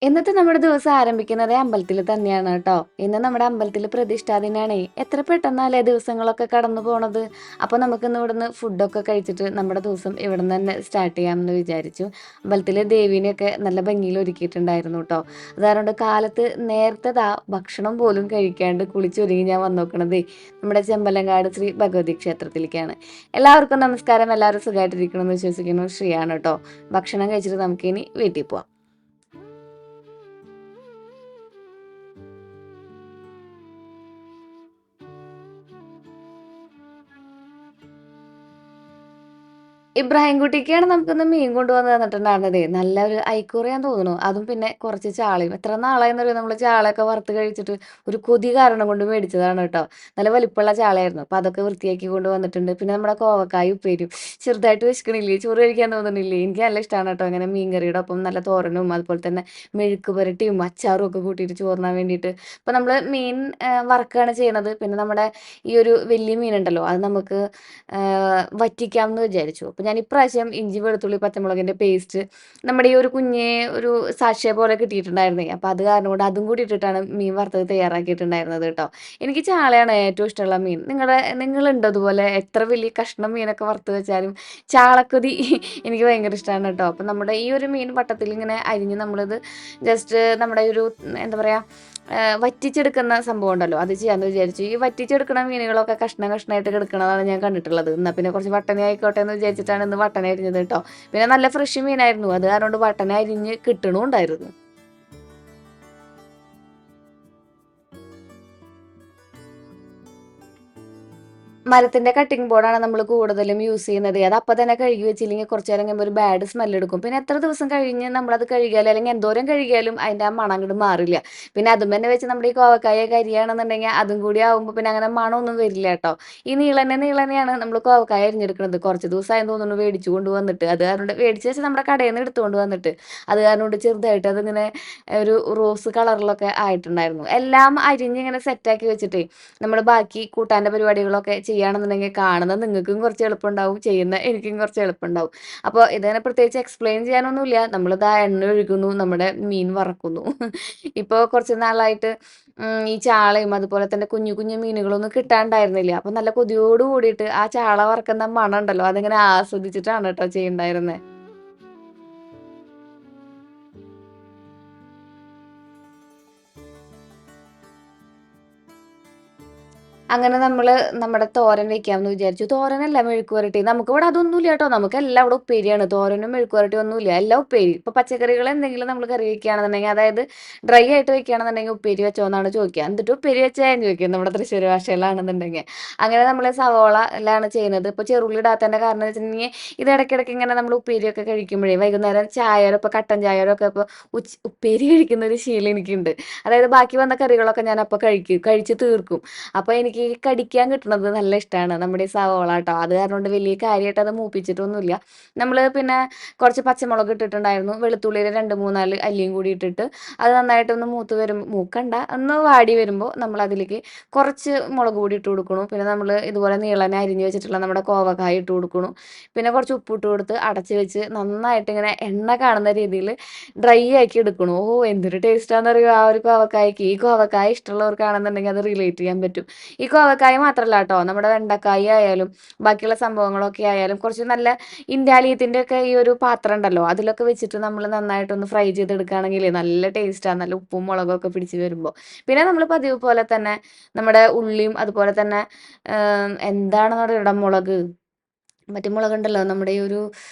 ഇന്നത്തെ നമ്മുടെ ദിവസം ആരംഭിക്കുന്നത് അമ്പലത്തിൽ തന്നെയാണ് കേട്ടോ. ഇന്ന് നമ്മുടെ അമ്പലത്തിൽ പ്രതിഷ്ഠാ ദിനാണേ. എത്ര പെട്ടെന്നല്ലേ ദിവസങ്ങളൊക്കെ കടന്നു പോണത്. അപ്പോൾ നമുക്കിന്ന് ഇവിടുന്ന് ഫുഡൊക്കെ കഴിച്ചിട്ട് നമ്മുടെ ദിവസം ഇവിടുന്ന് തന്നെ സ്റ്റാർട്ട് ചെയ്യാമെന്ന് വിചാരിച്ചു. അമ്പലത്തിൽ ദേവീനെയൊക്കെ നല്ല ഭംഗിയിൽ ഒരുക്കിയിട്ടുണ്ടായിരുന്നു കേട്ടോ. അതുകൊണ്ട് കാലത്ത് നേരത്തെ ഭക്ഷണം പോലും കഴിക്കാണ്ട് കുളിച്ചൊരുങ്ങി ഞാൻ വന്നോക്കണതേ നമ്മുടെ ചെമ്പലങ്കാട് ശ്രീ ഭഗവതി ക്ഷേത്രത്തിലേക്കാണ്. എല്ലാവർക്കും നമസ്കാരം. എല്ലാവരും സുഖമായിട്ടിരിക്കണമെന്ന് വിശ്വസിക്കുന്നു. ശ്രീയാണ് കേട്ടോ. ഭക്ഷണം കഴിച്ചിട്ട് നമുക്കിനി വീട്ടിൽ പോവാം. ഇബ്രാഹിം കുട്ടിക്കാണ് നമുക്കിന്ന് മീൻ കൊണ്ടുവന്ന് തന്നിട്ടുണ്ടായിരുന്നതേ. നല്ലൊരു അയിക്കൂറയാന്ന് തോന്നുന്നു. അതും പിന്നെ കുറച്ച് ചാളയും. എത്ര നാളായെന്നറിയോ നമ്മള് ചാളയൊക്കെ വറുത്ത് കഴിച്ചിട്ട്. ഒരു കൊതി കാരണം കൊണ്ട് മേടിച്ചതാണ് കേട്ടോ. നല്ല വലിപ്പമുള്ള ചാളയായിരുന്നു. അപ്പൊ അതൊക്കെ വൃത്തിയാക്കി കൊണ്ട് വന്നിട്ടുണ്ട്. പിന്നെ നമ്മുടെ കോവക്കായ ഉപ്പേരിയും. ചെറുതായിട്ട് വിശക്കണില്ലേ? ചോറ് കഴിക്കാൻ തോന്നണില്ലേ? എനിക്ക് നല്ല ഇഷ്ടമാണ് കേട്ടോ. ഇങ്ങനെ മീൻ കറിയുടെ ഒപ്പം നല്ല തോരനും അതുപോലെ തന്നെ മെഴുക്ക് പുരട്ടിയും അച്ചാറും ഒക്കെ കൂട്ടിയിട്ട് ചോറിനാൻ വേണ്ടിയിട്ട്. അപ്പൊ നമ്മള് മീൻ വറക്കുകയാണ് ചെയ്യണത്. പിന്നെ നമ്മുടെ ഈ ഒരു വലിയ മീനുണ്ടല്ലോ അത് നമുക്ക് വറ്റിക്കാമെന്ന് വിചാരിച്ചു. അപ്പൊ ഞാൻ ഇപ്രാവശ്യം ഇഞ്ചി, വെളുത്തുള്ളി, പച്ചമുളകിന്റെ പേസ്റ്റ് നമ്മുടെ ഈ ഒരു കുഞ്ഞേ ഒരു സാഷെ പോലെ കിട്ടിയിട്ടുണ്ടായിരുന്നേ. അപ്പൊ അത് കാരണം കൊണ്ട് അതും കൂടി ഇട്ടിട്ടാണ് മീൻ വറുത്തത് തയ്യാറാക്കിയിട്ടുണ്ടായിരുന്നത് കേട്ടോ. എനിക്ക് ചാളയാണ് ഏറ്റവും ഇഷ്ടമുള്ള മീൻ. നിങ്ങളുണ്ടോ ഇതുപോലെ എത്ര വലിയ കഷ്ണം മീനൊക്കെ വറുത്ത് വെച്ചാലും ചാളക്കൊതി എനിക്ക് ഭയങ്കര ഇഷ്ടമാണ് കേട്ടോ. അപ്പൊ നമ്മുടെ ഈ ഒരു മീൻ വട്ടത്തിൽ ഇങ്ങനെ അരിഞ്ഞ് നമ്മളിത് ജസ്റ്റ് നമ്മുടെ ഒരു എന്താ പറയാ വറ്റിച്ചെടുക്കുന്ന സംഭവം ഉണ്ടല്ലോ അത് ചെയ്യാന്ന് വിചാരിച്ചു. ഈ വറ്റിച്ചെടുക്കുന്ന മീനുകളൊക്കെ കഷ്ണം കഷ്ണമായിട്ട് കിടക്കണതാണ് ഞാൻ കണ്ടിട്ടുള്ളത്. എന്നാ പിന്നെ കുറച്ച് വട്ടന ആയിക്കോട്ടെ എന്ന് വിചാരിച്ചിട്ടാണ് ഇന്ന് വട്ടന അരിഞ്ഞത് കേട്ടോ. പിന്നെ നല്ല ഫ്രഷ് മീനായിരുന്നു. അത് കാരണം കൊണ്ട് വട്ടന അരിഞ്ഞ് കിട്ടണുണ്ടായിരുന്നു. മരത്തിന്റെ കട്ടിംഗ് ബോർഡാണ് നമ്മൾ കൂടുതലും യൂസ് ചെയ്യുന്നത്. അത് അപ്പം തന്നെ കഴുകി വെച്ചില്ലെങ്കിൽ കുറച്ച് നേരം കഴിയുമ്പോൾ ഒരു ബാഡ് സ്മെൽ എടുക്കും. പിന്നെ എത്ര ദിവസം കഴിഞ്ഞ് നമ്മളത് കഴുകിയാലും അല്ലെങ്കിൽ എന്തോരം കഴുകിയാലും അതിന്റെ ആ മണം അങ്ങോട്ട് മാറില്ല. പിന്നെ അതും തന്നെ വെച്ച് നമ്മുടെ ഈ കോവക്കായൊക്കെ അരിയാണെന്നുണ്ടെങ്കിൽ അതും കൂടി ആവുമ്പോൾ പിന്നെ അങ്ങനെ മണമൊന്നും വരില്ല കേട്ടോ. ഈ നീളനെയാണ് നമ്മൾ കോവക്കായ അരിഞ്ഞെടുക്കുന്നത്. കുറച്ച് ദിവസമായി തോന്നുന്നു മേടിച്ചു കൊണ്ടുവന്നിട്ട്. അത് കാരണം മേടിച്ച് വെച്ച് നമ്മുടെ കടയിൽ നിന്ന് എടുത്തുകൊണ്ട് വന്നിട്ട് അത് കാരണം കൊണ്ട് ചെറുതായിട്ട് അതിങ്ങനെ ഒരു റോസ് കളറിലൊക്കെ ആയിട്ടുണ്ടായിരുന്നു. എല്ലാം അരിഞ്ഞിങ്ങനെ സെറ്റാക്കി വെച്ചിട്ടേ നമ്മൾ ബാക്കി കൂട്ടാൻ്റെ പരിപാടികളൊക്കെ ചെയ്യുകയാണെന്നുണ്ടെങ്കിൽ കാണുന്നത് നിങ്ങൾക്കും കുറച്ച് എളുപ്പമുണ്ടാവും, ചെയ്യുന്ന എനിക്കും കുറച്ച് എളുപ്പമുണ്ടാവും. അപ്പോൾ ഇതിനെ പ്രത്യേകിച്ച് എക്സ്പ്ലെയിൻ ചെയ്യാനൊന്നുമില്ല. നമ്മളിതാ എണ്ണ ഒഴിക്കുന്നു, നമ്മുടെ മീൻ വറക്കുന്നു. ഇപ്പോൾ കുറച്ച് നാളായിട്ട് ഈ ചാളയും അതുപോലെ തന്നെ കുഞ്ഞു കുഞ്ഞു മീനുകളൊന്നും കിട്ടാണ്ടായിരുന്നില്ല. അപ്പോൾ നല്ല കൊതിയോട് കൂടിയിട്ട് ആ ചാള വറക്കുന്ന മണം ഉണ്ടല്ലോ അതിങ്ങനെ ആസ്വദിച്ചിട്ടാണ് കേട്ടോ ചെയ്യുണ്ടായിരുന്നത്. അങ്ങനെ നമ്മള് നമ്മുടെ തോരൻ വെക്കാമെന്ന് വിചാരിച്ചു. തോരനല്ല മെഴുക്ക് പുരട്ടി. നമുക്കിവിടെ അതൊന്നുമില്ല കേട്ടോ. നമുക്കെല്ലാം ഇവിടെ ഉപ്പേരിയാണ്. തോരനും മെഴുക്ക് പുരട്ടിയും ഒന്നുമില്ല. എല്ലാം ഉപ്പേരി. ഇപ്പൊ പച്ചക്കറികൾ എന്തെങ്കിലും നമ്മൾ കറി വെക്കുകയാണെന്നുണ്ടെങ്കിൽ അതായത് ഡ്രൈ ആയിട്ട് വെക്കുകയാണെന്നുണ്ടെങ്കിൽ ഉപ്പേരി വെച്ചോ എന്നാണ് ചോദിക്കുക. എന്നിട്ട് ഉപ്പേരി വെച്ചാന്ന് ചോദിക്കും നമ്മുടെ തൃശ്ശൂർ ഭാഷയിലാണെന്നുണ്ടെങ്കിൽ. അങ്ങനെ നമ്മൾ സവോളയിലാണ് ചെയ്യുന്നത്. ഇപ്പൊ ചെറുള്ളി ഇടാത്തതിന്റെ കാരണം എന്ന് വെച്ചിട്ടുണ്ടെങ്കിൽ ഇത് ഇടയ്ക്കിടയ്ക്ക് ഇങ്ങനെ നമ്മൾ ഉപ്പേരിയൊക്കെ കഴിക്കുമ്പോഴേ വൈകുന്നേരം ചായയോടെ ഇപ്പൊ കട്ടൻ ചായയോടെ ഒക്കെ ഇപ്പൊ ഉപ്പേരി കഴിക്കുന്ന ഒരു ശീലം എനിക്കുണ്ട്. അതായത് ബാക്കി വന്ന കറികളൊക്കെ ഞാൻ അപ്പൊ കഴിച്ച് തീർക്കും. അപ്പൊ എനിക്ക് ഈ കടിക്കാൻ കിട്ടുന്നത് നല്ല ഇഷ്ടമാണ്. നമ്മുടെ ഈ സവോള ട്ടോ. അത് കാരണം കൊണ്ട് വലിയ കാര്യമായിട്ട് അത് മൂപ്പിച്ചിട്ടൊന്നുമില്ല. നമ്മള് പിന്നെ കുറച്ച് പച്ചമുളക് ഇട്ടിട്ടുണ്ടായിരുന്നു. വെളുത്തുള്ളിയുടെ 2, 3, 4 അല്ലിയും കൂടി ഇട്ടിട്ട് അത് നന്നായിട്ടൊന്ന് മൂത്ത് മൂക്കണ്ട ഒന്ന് വാടി വരുമ്പോൾ നമ്മൾ അതിലേക്ക് കുറച്ച് മുളക് പൊടി ഇട്ട് കൊടുക്കണു. പിന്നെ നമ്മൾ ഇതുപോലെ നീളനെ അരിഞ്ഞ് വെച്ചിട്ടുള്ള നമ്മുടെ കോവക്കായ ഇട്ട് കൊടുക്കണു. പിന്നെ കുറച്ച് ഉപ്പിട്ട് കൊടുത്ത് അടച്ച് വെച്ച് നന്നായിട്ട് ഇങ്ങനെ എണ്ണ കാണുന്ന രീതിയിൽ ഡ്രൈ ആക്കി എടുക്കണു. ഓ എന്തൊരു ടേസ്റ്റാണെന്നറിയോ ആ ഒരു കോവക്കായക്ക്. ഈ കോവക്കായ ഇഷ്ടമുള്ളവർക്കാണെന്നുണ്ടെങ്കിൽ അത് റിലേറ്റ് ചെയ്യാൻ പറ്റും. ഈ കോവക്കായ മാത്രല്ല ട്ടോ. നമ്മുടെ വെണ്ടക്കായ ആയാലും ബാക്കിയുള്ള സംഭവങ്ങളൊക്കെ ആയാലും കുറച്ച് നല്ല ഇന്റാലിയത്തിന്റെ ഒക്കെ ഈ ഒരു പാത്രം ഉണ്ടല്ലോ അതിലൊക്കെ വെച്ചിട്ട് നമ്മൾ നന്നായിട്ടൊന്ന് ഫ്രൈ ചെയ്തെടുക്കുകയാണെങ്കിൽ നല്ല ടേസ്റ്റാണ്. നല്ല ഉപ്പും മുളകും ഒക്കെ പിടിച്ച് വരുമ്പോൾ. പിന്നെ നമ്മൾ പതിവ് പോലെ തന്നെ നമ്മുടെ ഉള്ളിയും അതുപോലെ തന്നെ എന്താണെന്ന് പറയുക മുളക് മറ്റേ മുളകുണ്ടല്ലോ നമ്മുടെ ഈ ഒരു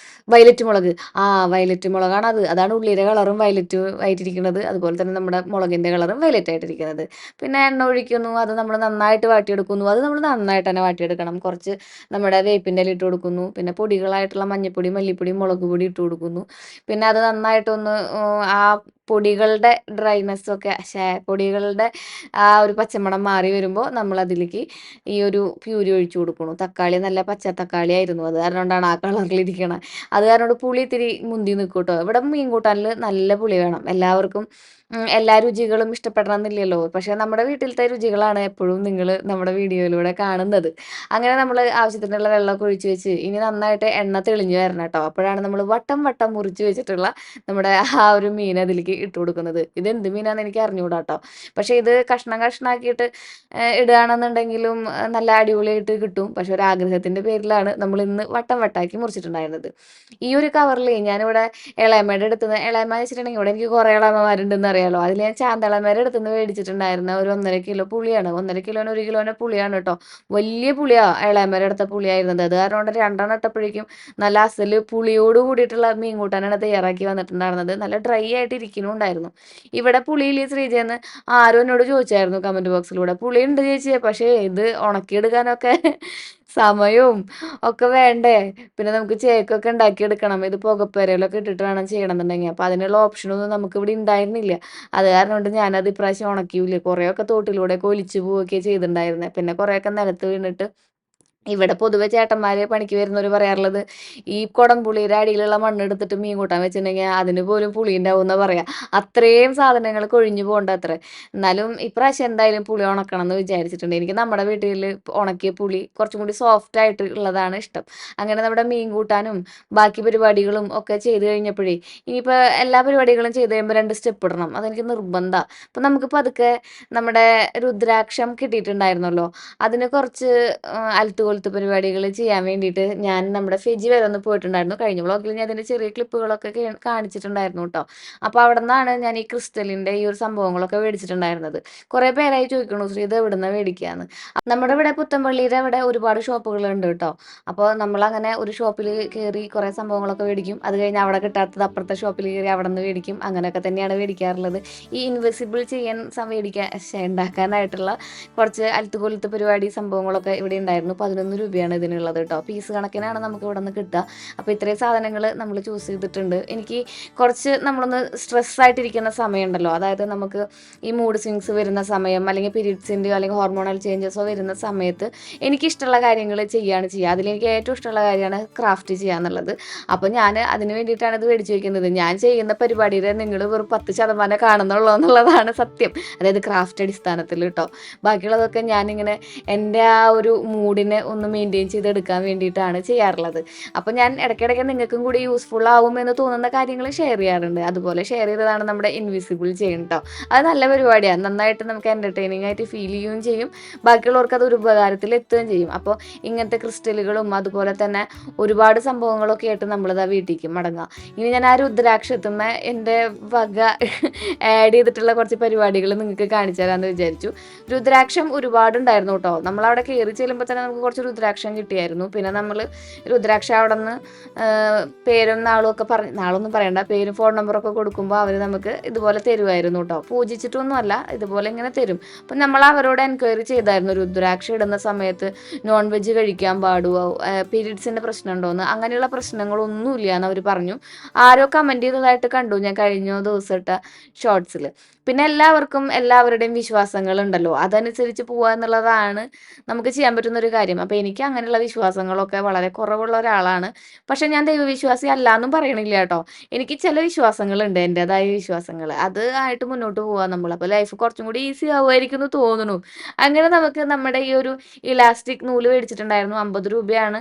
വയലറ്റ് മുളക്. ആ വയലറ്റ് മുളകാണത്. അതാണ് ഉള്ളിയുടെ കളറും വയലറ്റ് ആയിട്ടിരിക്കുന്നത്. അതുപോലെ തന്നെ നമ്മുടെ മുളകിന്റെ കളറും വയലറ്റ് ആയിട്ടിരിക്കുന്നത്. പിന്നെ എണ്ണ ഒഴിക്കുന്നു. അത് നമ്മൾ നന്നായിട്ട് വാട്ടിയെടുക്കുന്നു. അത് നമ്മൾ നന്നായിട്ട് തന്നെ വാട്ടിയെടുക്കണം. കുറച്ച് നമ്മുടെ വേപ്പിൻ്റെ ഇല ഇട്ട് കൊടുക്കുന്നു. പിന്നെ പൊടികളായിട്ടുള്ള മഞ്ഞൾപ്പൊടി, മല്ലിപ്പൊടി, മുളക് പൊടി ഇട്ട് കൊടുക്കുന്നു. പിന്നെ അത് നന്നായിട്ടൊന്ന് ആ പൊടികളുടെ ഡ്രൈനെസ്സൊക്കെ പൊടികളുടെ ആ ഒരു പച്ചമണം മാറി വരുമ്പോൾ നമ്മൾ അതിലേക്ക് ഈ ഒരു പ്യൂരി ഒഴിച്ചു കൊടുക്കണു. തക്കാളി നല്ല പച്ച തക്കാളി ആയിരുന്നു. അത് കാരണം കൊണ്ടാണ് ആ കളറിലിരിക്കണത്. അത് കാരണം കൊണ്ട് പുളി ഇത്തിരി മുന്തി നിൽക്കും ട്ടോ. ഇവിടെ മീൻ കൂട്ടാനിൽ നല്ല പുളി വേണം. എല്ലാവർക്കും എല്ലാ രുചികളും ഇഷ്ടപ്പെടണമെന്നില്ലല്ലോ. പക്ഷെ നമ്മുടെ വീട്ടിലത്തെ രുചികളാണ് എപ്പോഴും നിങ്ങൾ നമ്മുടെ വീഡിയോയിലൂടെ കാണുന്നത്. അങ്ങനെ നമ്മൾ ആവശ്യത്തിനുള്ള വെള്ളമൊക്കെ ഒഴിച്ച് വെച്ച് ഇനി നന്നായിട്ട് എണ്ണ തെളിഞ്ഞ് വരണം ട്ടോ. അപ്പോഴാണ് നമ്മൾ വട്ടം വട്ടം മുറിച്ച് വെച്ചിട്ടുള്ള നമ്മുടെ ആ ഒരു മീൻ അതിലേക്ക് ഇട്ട് കൊടുക്കുന്നത്. ഇതെന്ത് മീനാന്ന് എനിക്ക് അറിഞ്ഞൂടാ ട്ടോ. പക്ഷെ ഇത് കഷ്ണം കഷ്ണാക്കിയിട്ട് ഇടുകയാണെന്നുണ്ടെങ്കിലും നല്ല അടിപൊളിയായിട്ട് കിട്ടും. പക്ഷെ ഒരാഗ്രഹത്തിന്റെ പേരിലാണ് നമ്മളിന്ന് വട്ടം വട്ടാക്കി മുറിച്ചിട്ടുണ്ടായിരുന്നത്. ഈ ഒരു കവറിലേ ഞാനിവിടെ എളയമ്മയുടെ അടുത്തുന്ന് എളയമ്മ വെച്ചിട്ടുണ്ടെങ്കിൽ ഇവിടെ എനിക്ക് കുറേ എളയമ്മമാരുണ്ടെന്ന് അറിയാലോ. അതിൽ ഞാൻ ചാന്തളമ്മേടെ അടുത്തുന്ന് മേടിച്ചിട്ടുണ്ടായിരുന്ന ഒരു 1.5 കിലോ പുളിയാണ്. 1.5 കിലോന് 1 കിലോന്റെ പുളിയാണ് ട്ടോ. വലിയ പുളിയാ എളയമ്മേടെ അടുത്തെ പുളിയായിരുന്നത്. അത് കാരണം കൊണ്ട് 2 ഇട്ടപ്പോഴേക്കും നല്ല അസല് പുളിയോട് കൂടിയിട്ടുള്ള മീൻ കൂട്ടാനാണ് തയ്യാറാക്കി വന്നിട്ടുണ്ടായിരുന്നത്. നല്ല ഡ്രൈ ആയിട്ട് ഇരിക്കുന്നുണ്ടായിരുന്നു. ഇവിടെ പുളിയില്ലേ ശ്രീജേന്ന് ആരോ എന്നോട് ചോദിച്ചായിരുന്നു കമന്റ് ബോക്സിലൂടെ. പുളിയുണ്ട് ചേച്ചിയെ, പക്ഷേ ഇത് ഉണക്കിയെടുക്കാനൊക്കെ സമയവും ഒക്കെ വേണ്ടേ? പിന്നെ നമുക്ക് ചേക്കൊക്കെ ഉണ്ടാക്കിയെടുക്കണം. ഇത് പുകപ്പുരയിലൊക്കെ ഇട്ടിട്ട് വേണം ചെയ്യണമെന്നുണ്ടെങ്കിൽ. അപ്പൊ അതിനുള്ള ഓപ്ഷനൊന്നും നമുക്ക് ഇവിടെ ഉണ്ടായിരുന്നില്ല. അത് കാരണം കൊണ്ട് ഞാനത് ഇപ്രാവശ്യം ഉണക്കിയില്ല. കുറേയൊക്കെ തോട്ടിലൂടെയൊക്കെ ഒലിച്ചു പോവുകയൊക്കെ ചെയ്തിട്ടുണ്ടായിരുന്നെ. പിന്നെ കുറേയൊക്കെ നിലത്ത് വീണിട്ട് ഇവിടെ പൊതുവെ ചേട്ടന്മാര് പണിക്ക് വരുന്നവര് പറയാറുള്ളത്, ഈ കൊടംപുളിയുടെ അടിയിലുള്ള മണ്ണെടുത്തിട്ട് മീൻ കൂട്ടാൻ വെച്ചിട്ടുണ്ടെങ്കിൽ അതിന് പോലും പുളി ഉണ്ടാവുമെന്നാ പറയാ. അത്രയും സാധനങ്ങൾ കൊഴിഞ്ഞു പോകണ്ടത്രേ. എന്നാലും ഇപ്രാവശ്യം എന്തായാലും പുളി ഉണക്കണം എന്ന് വിചാരിച്ചിട്ടുണ്ട്. എനിക്ക് നമ്മുടെ വീട്ടില് ഉണക്കിയ പുളി കുറച്ചും കൂടി സോഫ്റ്റ് ആയിട്ട് ഉള്ളതാണ് ഇഷ്ടം. അങ്ങനെ നമ്മുടെ മീൻ കൂട്ടാനും ബാക്കി പരിപാടികളും ഒക്കെ ചെയ്ത് കഴിഞ്ഞപ്പോഴേ ഇനിയിപ്പോ എല്ലാ പരിപാടികളും ചെയ്ത് കഴിയുമ്പോൾ 2 സ്റ്റെപ്പ് ഇടണം. അതെനിക്ക് നിർബന്ധാ. അപ്പൊ നമുക്ക് പതുക്കെ നമ്മുടെ രുദ്രാക്ഷം കിട്ടിയിട്ടുണ്ടായിരുന്നല്ലോ. അതിന് കുറച്ച് അൽത്തുകൊളുത്ത് പരിപാടികൾ ചെയ്യാൻ വേണ്ടിയിട്ട് ഞാൻ നമ്മുടെ ഫെജി വരെ ഒന്ന് പോയിട്ടുണ്ടായിരുന്നു. കഴിഞ്ഞ വ്ളോഗിൽ ഞാൻ അതിന്റെ ചെറിയ ക്ലിപ്പുകളൊക്കെ കാണിച്ചിട്ടുണ്ടായിരുന്നു കേട്ടോ. അപ്പോൾ അവിടെ നിന്നാണ് ഞാൻ ഈ ക്രിസ്റ്റലിന്റെ ഈ ഒരു സംഭവങ്ങളൊക്കെ മേടിച്ചിട്ടുണ്ടായിരുന്നത്. കുറേ പേരായി ചോദിക്കണു ശ്രീ ഇത് എവിടുന്നാ മേടിക്കാന്ന്. നമ്മുടെ ഇവിടെ പുത്തൻപള്ളിയുടെ അവിടെ ഒരുപാട് ഷോപ്പുകളുണ്ട് കേട്ടോ. അപ്പോൾ നമ്മളങ്ങനെ ഒരു ഷോപ്പിൽ കയറി കുറേ സംഭവങ്ങളൊക്കെ മേടിക്കും. അത് കഴിഞ്ഞ് അവിടെ കിട്ടാത്തത് അപ്പുറത്തെ ഷോപ്പിൽ കയറി അവിടെ നിന്ന് മേടിക്കും. അങ്ങനെയൊക്കെ തന്നെയാണ് മേടിക്കാറുള്ളത്. ഈ ഇൻവിസിബിൾ ചെയ്യാൻ ഉണ്ടാക്കാനായിട്ടുള്ള കുറച്ച് അൽത്തുകൊലുത്ത് പരിപാടി സംഭവങ്ങളൊക്കെ ഇവിടെ ഉണ്ടായിരുന്നു. 11 രൂപയാണ് ഇതിനുള്ളത് കേട്ടോ. പീസ് കണക്കിനാണ് നമുക്ക് ഇവിടെ നിന്ന് കിട്ടുക. അപ്പോൾ ഇത്രയും സാധനങ്ങൾ നമ്മൾ ചൂസ് ചെയ്തിട്ടുണ്ട്. എനിക്ക് കുറച്ച് നമ്മളൊന്ന് സ്ട്രെസ് ആയിട്ടിരിക്കുന്ന സമയമുണ്ടല്ലോ, അതായത് നമുക്ക് ഈ മൂഡ് സ്വിങ്സ് വരുന്ന സമയം, അല്ലെങ്കിൽ പീരീഡ്സിൻ്റെയോ അല്ലെങ്കിൽ ഹോർമോണൽ ചേഞ്ചസോ വരുന്ന സമയത്ത് എനിക്കിഷ്ടമുള്ള കാര്യങ്ങൾ ചെയ്യുകയാണ് ചെയ്യുക. അതിലെനിക്ക് ഏറ്റവും ഇഷ്ടമുള്ള കാര്യമാണ് ക്രാഫ്റ്റ് ചെയ്യുക എന്നുള്ളത്. അപ്പോൾ ഞാൻ അതിന് വേണ്ടിയിട്ടാണ് ഇത് മേടിച്ച് വയ്ക്കുന്നത്. ഞാൻ ചെയ്യുന്ന പരിപാടിയിൽ നിങ്ങൾ വെറും 10% കാണുന്നുള്ളൂ എന്നുള്ളതാണ് സത്യം. അതായത് ക്രാഫ്റ്റ് അടിസ്ഥാനത്തിൽ കേട്ടോ. ബാക്കിയുള്ളതൊക്കെ ഞാനിങ്ങനെ എൻ്റെ ആ ഒരു മൂഡിനെ ഒന്ന് മെയിൻറ്റെയിൻ ചെയ്തെടുക്കാൻ വേണ്ടിയിട്ടാണ് ചെയ്യാറുള്ളത്. അപ്പോൾ ഞാൻ ഇടയ്ക്കിടയ്ക്ക് നിങ്ങൾക്കും കൂടി യൂസ്ഫുൾ ആവുമെന്ന് തോന്നുന്ന കാര്യങ്ങൾ ഷെയർ ചെയ്യാറുണ്ട്. അതുപോലെ ഷെയർ ചെയ്തതാണ് നമ്മുടെ ഇൻവിസിബിൾ ചെയിൻ കേട്ടോ. അത് നല്ല പരിപാടിയാണ്. നന്നായിട്ട് നമുക്ക് എൻ്റർടൈനിങ് ആയിട്ട് ഫീൽ ചെയ്യുകയും ചെയ്യും. ബാക്കിയുള്ളവർക്ക് അതൊരു ഉപകാരത്തിൽ എത്തുകയും ചെയ്യും. അപ്പോൾ ഇങ്ങനത്തെ ക്രിസ്റ്റലുകളും അതുപോലെ തന്നെ ഒരുപാട് സംഭവങ്ങളൊക്കെ ആയിട്ട് നമ്മളിതാ വീട്ടിലേക്ക് മടങ്ങാം. ഇനി ഞാൻ ആ രുദ്രാക്ഷത്തുമ്മ എൻ്റെ വക ആഡ് ചെയ്തിട്ടുള്ള കുറച്ച് പരിപാടികൾ നിങ്ങൾക്ക് കാണിച്ചു തരാമെന്ന് വിചാരിച്ചു. രുദ്രാക്ഷം ഒരുപാടുണ്ടായിരുന്നു കേട്ടോ. നമ്മളവിടെ കയറി ചെല്ലുമ്പോൾ തന്നെ നമുക്ക് കുറച്ച് രുദ്രാക്ഷം കിട്ടിയായിരുന്നു. പിന്നെ നമ്മൾ രുദ്രാക്ഷം അവിടെ നിന്ന് പേരും നാളും ഒക്കെ നാളൊന്നും പറയണ്ട, പേരും ഫോൺ നമ്പറൊക്കെ കൊടുക്കുമ്പോൾ അവർ നമുക്ക് ഇതുപോലെ തരുമായിരുന്നു കേട്ടോ. പൂജിച്ചിട്ടൊന്നുമല്ല, ഇതുപോലെ ഇങ്ങനെ തരും. അപ്പം നമ്മൾ അവരോട് എൻക്വയറി ചെയ്തായിരുന്നു രുദ്രാക്ഷം ഇടുന്ന സമയത്ത് നോൺ വെജ് കഴിക്കാൻ പാടുമോ, പീരീഡ്സിൻ്റെ പ്രശ്നം ഉണ്ടോയെന്ന്. അങ്ങനെയുള്ള പ്രശ്നങ്ങളൊന്നുമില്ല എന്ന് അവർ പറഞ്ഞു. ആരോ കമൻറ്റ് ചെയ്തതായിട്ട് കണ്ടു ഞാൻ കഴിഞ്ഞ ദിവസം ഇട്ട ഷോർട്സിൽ. പിന്നെ എല്ലാവർക്കും എല്ലാവരുടെയും വിശ്വാസങ്ങളുണ്ടല്ലോ, അതനുസരിച്ച് പോവുക എന്നുള്ളതാണ് നമുക്ക് ചെയ്യാൻ പറ്റുന്ന ഒരു കാര്യം. അപ്പോൾ എനിക്ക് അങ്ങനെയുള്ള വിശ്വാസങ്ങളൊക്കെ വളരെ കുറവുള്ള ഒരാളാണ്. പക്ഷെ ഞാൻ ദൈവവിശ്വാസി അല്ല എന്നും പറയണില്ല കേട്ടോ. എനിക്ക് ചില വിശ്വാസങ്ങളുണ്ട്, എൻ്റെതായ വിശ്വാസങ്ങൾ. അത് ആയിട്ട് മുന്നോട്ട് പോവാം നമ്മൾ. അപ്പോൾ ലൈഫ് കുറച്ചും കൂടി ഈസി ആവുമായിരിക്കും എന്ന് തോന്നുന്നു. അങ്ങനെ നമുക്ക് നമ്മുടെ ഈ ഒരു ഇലാസ്റ്റിക് നൂല് മേടിച്ചിട്ടുണ്ടായിരുന്നു. 50 രൂപയാണ്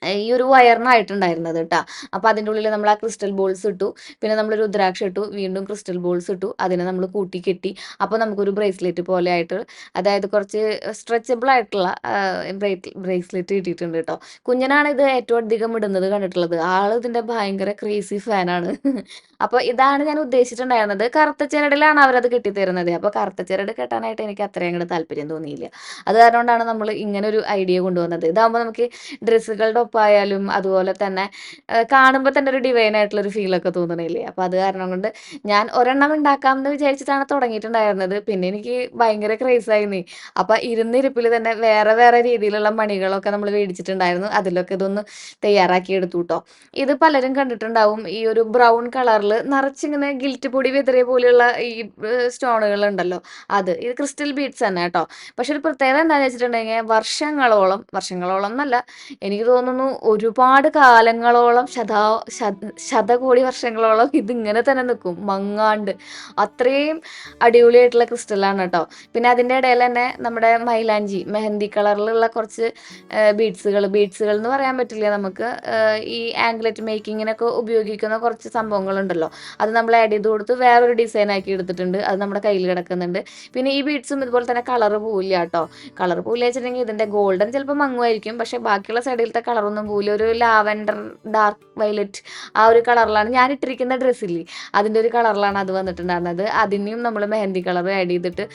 ഈ ഒരു വയറിനായിട്ടുണ്ടായിരുന്നത് കേട്ടോ. അപ്പോൾ അതിൻ്റെ ഉള്ളിൽ നമ്മൾ ആ ക്രിസ്റ്റൽ ബോൾസ് ഇട്ടു. പിന്നെ നമ്മൾ രുദ്രാക്ഷം ഇട്ടു. വീണ്ടും ക്രിസ്റ്റൽ ബോൾസ് ഇട്ടു. അതിനെ നമ്മൾ കൂട്ടി കെട്ടി. അപ്പോൾ നമുക്കൊരു ബ്രേസ്ലെറ്റ് പോലെ ആയിട്ട്, അതായത് കുറച്ച് സ്ട്രെച്ചബിൾ ആയിട്ടുള്ള ബ്രേസ്ലെറ്റ് കിട്ടിയിട്ടുണ്ട് കേട്ടോ. കുഞ്ഞനാണ് ഇത് ഏറ്റവും അധികം ഇടുന്നത് കണ്ടിട്ടുള്ളത്. ആൾ ഇതിൻ്റെ ഭയങ്കര ക്രേസി ഫാനാണ്. അപ്പോൾ ഇതാണ് ഞാൻ ഉദ്ദേശിച്ചിട്ടുണ്ടായിരുന്നത്. കറുത്ത ചരടിലാണ് അവരത് കെട്ടിത്തരുന്നത്. അപ്പോൾ കറുത്ത ചരട് കെട്ടാനായിട്ട് എനിക്ക് അത്രയും അങ്ങോട്ട് താല്പര്യം തോന്നിയില്ല. അത് കാരണം കൊണ്ടാണ് നമ്മൾ ഇങ്ങനെ ഒരു ഐഡിയ കൊണ്ടുവന്നത്. ഇതാകുമ്പോൾ നമുക്ക് ഡ്രസ്സുകളുടെ ഒപ്പായാലും അതുപോലെ തന്നെ കാണുമ്പോൾ തന്നെ ഒരു ഡിവൈൻ ആയിട്ടുള്ളൊരു ഫീലൊക്കെ തോന്നണില്ലേ. അപ്പോൾ അത് കാരണം കൊണ്ട് ഞാൻ ഒരെണ്ണം ഉണ്ടാക്കാമെന്ന് വിചാരിച്ചിട്ടാണ് തുടങ്ങിയിട്ടുണ്ടായിരുന്നത്. പിന്നെ എനിക്ക് ഭയങ്കര ക്രേസായിന്നേ. അപ്പോൾ ഇരുന്നിരിപ്പിൽ തന്നെ വേറെ വേറെ രീതിയിലുള്ള മണികളൊക്കെ നമ്മൾ മേടിച്ചിട്ടുണ്ടായിരുന്നു. അതിലൊക്കെ ഇതൊന്ന് തയ്യാറാക്കി എടുത്തു കേട്ടോ. ഇത് പലരും കണ്ടിട്ടുണ്ടാവും. ഈ ഒരു ബ്രൗൺ കളറിൽ നിറച്ചിങ്ങനെ ഗിൽറ്റ് പൊടി വിതറിയ പോലെയുള്ള ഈ സ്റ്റോണുകൾ ഉണ്ടല്ലോ, ഇത് ക്രിസ്റ്റൽ ബീഡ്സ് തന്നെ കേട്ടോ. പക്ഷെ ഒരു പ്രത്യേകത എന്താണെന്ന് വെച്ചിട്ടുണ്ടെങ്കിൽ വർഷങ്ങളോളം എന്നല്ല, എനിക്ക് തോന്നുന്നു തോന്നുന്നു ഒരുപാട് കാലങ്ങളോളം ശതകോടി വർഷങ്ങളോളം ഇതിങ്ങനെ തന്നെ നിൽക്കും മങ്ങാണ്ട്. അത്രയും അടിപൊളിയായിട്ടുള്ള ക്രിസ്റ്റലാണ് കേട്ടോ. പിന്നെ അതിൻ്റെ ഇടയിൽ തന്നെ നമ്മുടെ മൈലാഞ്ചി മെഹന്തി കളറിലുള്ള കുറച്ച് ബീഡ്സുകൾ എന്ന് പറയാൻ പറ്റില്ല നമുക്ക്. ഈ ആംഗ്ലറ്റ് മേക്കിങ്ങിനൊക്കെ ഉപയോഗിക്കുന്ന കുറച്ച് സംഭവങ്ങളുണ്ടല്ലോ, അത് നമ്മൾ ആഡ് ചെയ്ത് കൊടുത്ത് വേറൊരു ഡിസൈൻ ആക്കി എടുത്തിട്ടുണ്ട്. അത് നമ്മുടെ കയ്യിൽ കിടക്കുന്നുണ്ട്. പിന്നെ ഈ ബീഡ്സും ഇതുപോലെ തന്നെ കളർ പോവില്ല കേട്ടോ. കളർ പോവില്ല വെച്ചിട്ടുണ്ടെങ്കിൽ ഇതിൻ്റെ ഗോൾഡൻ ചിലപ്പോൾ മങ്ങുമായിരിക്കും, പക്ഷേ ബാക്കിയുള്ള സൈഡിലത്തെ കളറൊന്നും പോവില്ല. ഒരു ലാവൻഡർ ഡാർക്ക് വയലറ്റ് ആ ഒരു കളറിലാണ് ഞാൻ ഇട്ടിരിക്കുന്ന ഡ്രസ്സില്ലേ, അതിൻ്റെ ഒരു കളറിലാണ് അത് വന്നിട്ടുണ്ടായിരുന്നത്. അതിനെയും നമ്മൾ മെഹന്തി കളർ ആഡ് ചെയ്തിട്ട്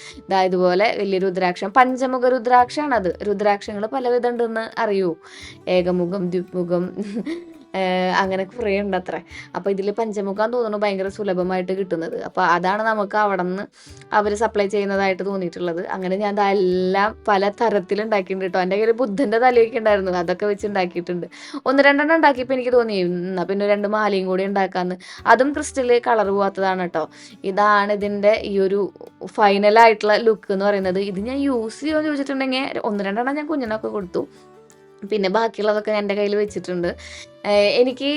ഇതുപോലെ വലിയ രുദ്രാക്ഷം, പഞ്ചമുഖ രുദ്രാക്ഷമാണ് അത്. രുദ്രാക്ഷങ്ങൾ പലവിധം ഉണ്ടെന്ന് അറിയൂ. ഏകമുഖം, ദ്വിമുഖം, അങ്ങനെ കുറേ ഉണ്ട് അത്ര. അപ്പോൾ ഇതിൽ പഞ്ചമുഖം തോന്നുന്നു ഭയങ്കര സുലഭമായിട്ട് കിട്ടുന്നത്. അപ്പോൾ അതാണ് നമുക്ക് അവിടെ നിന്ന് അവർ സപ്ലൈ ചെയ്യുന്നതായിട്ട് തോന്നിയിട്ടുള്ളത്. അങ്ങനെ ഞാൻ അതെല്ലാം പല തരത്തിലുണ്ടാക്കിയിട്ടുണ്ട് കേട്ടോ. എൻ്റെ കയ്യിൽ ബുദ്ധൻ്റെ തലയൊക്കെ ഉണ്ടായിരുന്നു, അതൊക്കെ വെച്ച് ഉണ്ടാക്കിയിട്ടുണ്ട്. ഒന്ന് രണ്ടെണ്ണം ഉണ്ടാക്കിയപ്പോൾ എനിക്ക് തോന്നി എന്നാൽ പിന്നെ 2 മാലയും കൂടി ഉണ്ടാക്കാമെന്ന്. അതും ക്രിസ്റ്റൽ കളർ പോകാത്തതാണ് കേട്ടോ. ഇതാണ് ഇതിൻ്റെ ഈ ഒരു ഫൈനലായിട്ടുള്ള ലുക്ക് എന്ന് പറയുന്നത്. ഇത് ഞാൻ യൂസ് ചെയ്യുമെന്ന് ചോദിച്ചിട്ടുണ്ടെങ്കിൽ 1-2 ഞാൻ കുഞ്ഞിനൊക്കെ കൊടുത്തു. പിന്നെ ബാക്കിയുള്ളതൊക്കെ എൻ്റെ കയ്യിൽ വെച്ചിട്ടുണ്ട്. എനിക്ക്